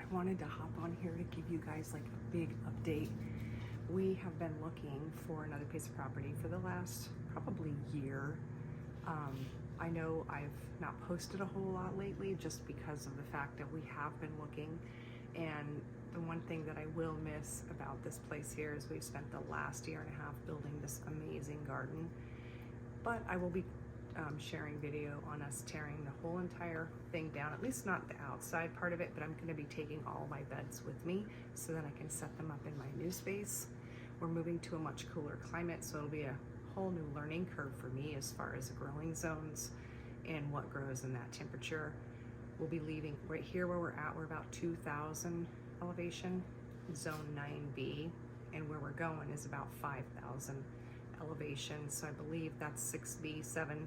I wanted to hop on here to give you guys like a big update. We have been looking for another piece of property for the last probably year. I know I've not posted a whole lot lately just because of the fact that we have been looking, and the one thing that I will miss about this place here is we've spent the last year and a half building this amazing garden. But I will be sharing video on us tearing the whole entire thing down, at least not the outside part of it, but I'm going to be taking all my beds with me so that I can set them up in my new space. We're moving to a much cooler climate, so it'll be a whole new learning curve for me as far as growing zones and what grows in that temperature. We'll be leaving right here where we're at. We're about 2,000 elevation, zone 9B, and where we're going is about 5,000 elevation. So I believe that's 6B, 7.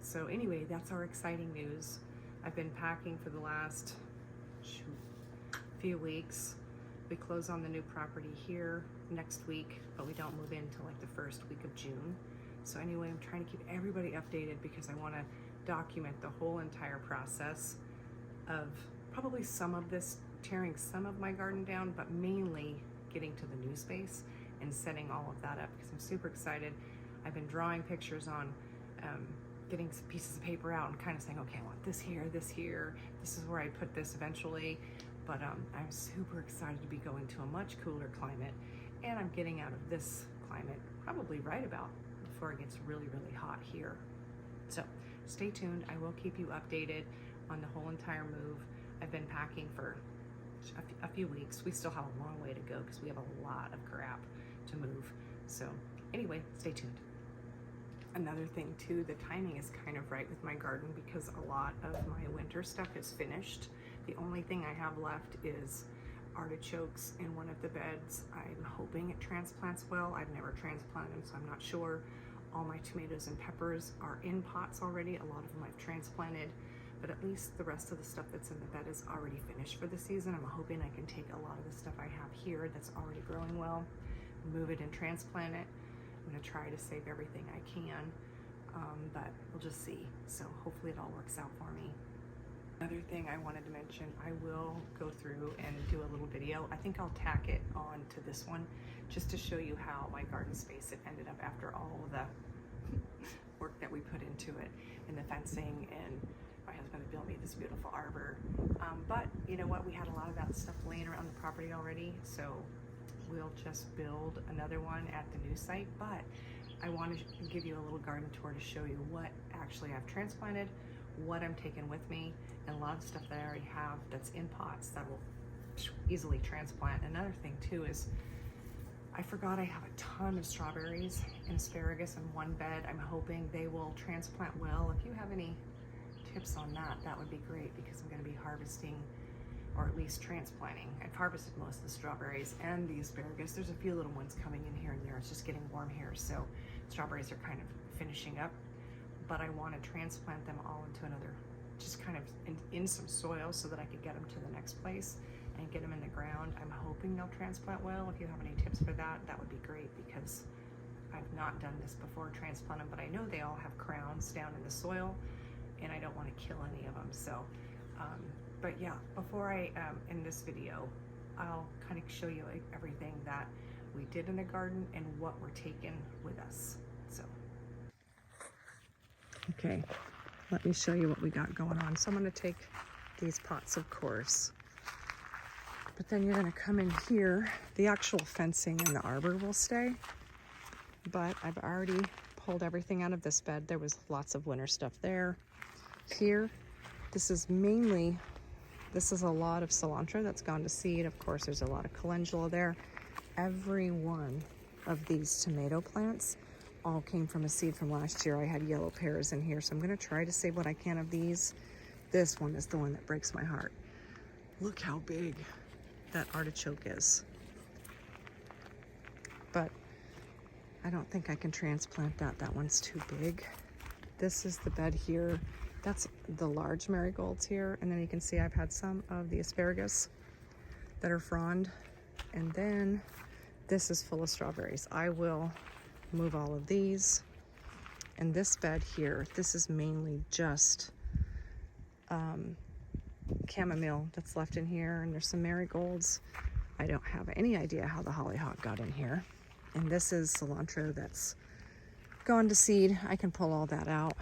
So anyway, that's our exciting news. I've been packing for the last few weeks. We close on the new property here next week, but we don't move in until like the first week of June. So anyway, I'm trying to keep everybody updated because I want to document the whole entire process of probably some of this, tearing some of my garden down, but mainly getting to the new space and setting all of that up because I'm super excited. I've been drawing pictures on getting some pieces of paper out and kind of saying, okay, I want this here, this is where I put this eventually. But I'm super excited to be going to a much cooler climate, and I'm getting out of this climate probably right about before it gets really, really hot here. So stay tuned. I will keep you updated on the whole entire move. I've been packing for a few weeks. We still have a long way to go because we have a lot of crap to move. So anyway, stay tuned. Another thing too, the timing is kind of right with my garden because a lot of my winter stuff is finished. The only thing I have left is artichokes in one of the beds. I'm hoping it transplants well. I've never transplanted them, so I'm not sure. All my tomatoes and peppers are in pots already. A lot of them I've transplanted, but at least the rest of the stuff that's in the bed is already finished for the season. I'm hoping I can take a lot of the stuff I have here that's already growing well, move it and transplant it. I'm gonna try to save everything I can, but we'll just see. So hopefully it all works out for me. Another thing I wanted to mention, I will go through and do a little video. I think I'll tack it on to this one just to show you how my garden space it ended up after all of the work that we put into it and the fencing, and my husband built me this beautiful arbor. But you know what, we had a lot of that stuff laying around the property already, so we'll just build another one at the new site. But I want to give you a little garden tour to show you what actually I've transplanted, what I'm taking with me, and a lot of stuff that I already have that's in pots that will easily transplant. Another thing too is I forgot I have a ton of strawberries and asparagus in one bed. I'm hoping they will transplant well. If you have any tips on that, that would be great because I'm going to be harvesting, or at least transplanting. I've harvested most of the strawberries and the asparagus. There's a few little ones coming in here and there. It's just getting warm here, so strawberries are kind of finishing up. But I want to transplant them all into another, just kind of in some soil so that I could get them to the next place and get them in the ground. I'm hoping they'll transplant well. If you have any tips for that, that would be great because I've not done this before, transplant them, but I know they all have crowns down in the soil and I don't want to kill any of them. So, but yeah, before I end this video, I'll kind of show you like everything that we did in the garden and what we're taking with us. So. Okay, let me show you what we got going on. So I'm going to take these pots, of course, but then you're going to come in here. The actual fencing and the arbor will stay, but I've already pulled everything out of this bed. There was lots of winter stuff there. Here, this is a lot of cilantro that's gone to seed. Of course, there's a lot of calendula there. Every one of these tomato plants all came from a seed from last year. I had yellow pears in here, so I'm gonna try to save what I can of these. This one is the one that breaks my heart. Look how big that artichoke is. But I don't think I can transplant that. That one's too big. This is the bed here. That's the large marigolds here. And then you can see I've had some of the asparagus that are frond. And then this is full of strawberries. I will move all of these. And this bed here, this is mainly just chamomile that's left in here, and there's some marigolds. I don't have any idea how the hollyhock got in here. And this is cilantro that's gone to seed. I can pull all that out.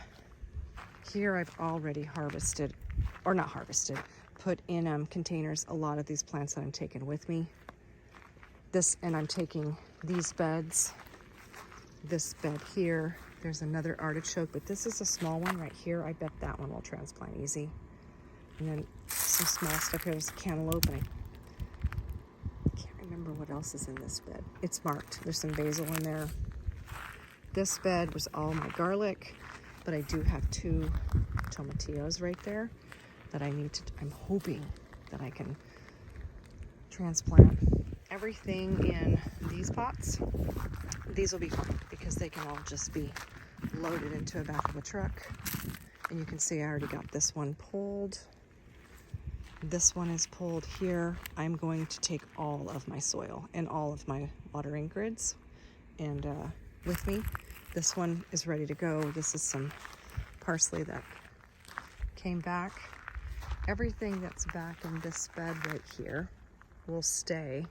Here I've already harvested, or not harvested, put in containers a lot of these plants that I'm taking with me. And I'm taking these beds, this bed here. There's another artichoke, but this is a small one right here. I bet that one will transplant easy. And then some small stuff here. There's a cantaloupe, and I can't remember what else is in this bed. It's marked. There's some basil in there. This bed was all my garlic, but I do have 2 tomatillos right there that I'm hoping that I can transplant. Everything in these pots, these will be fine because they can all just be loaded into the back of a truck. And you can see I already got this one pulled. This one is pulled here. I'm going to take all of my soil and all of my watering grids and with me. This one is ready to go. This is some parsley that came back. Everything that's back in this bed right here will stay,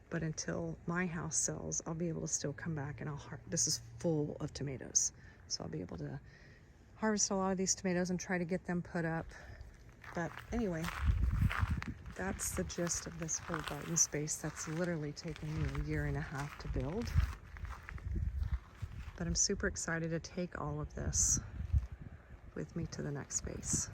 but until my house sells, I'll be able to still come back and this is full of tomatoes. So I'll be able to harvest a lot of these tomatoes and try to get them put up. But anyway, that's the gist of this whole garden space. That's literally taken me a 1.5 years to build. But I'm super excited to take all of this with me to the next space.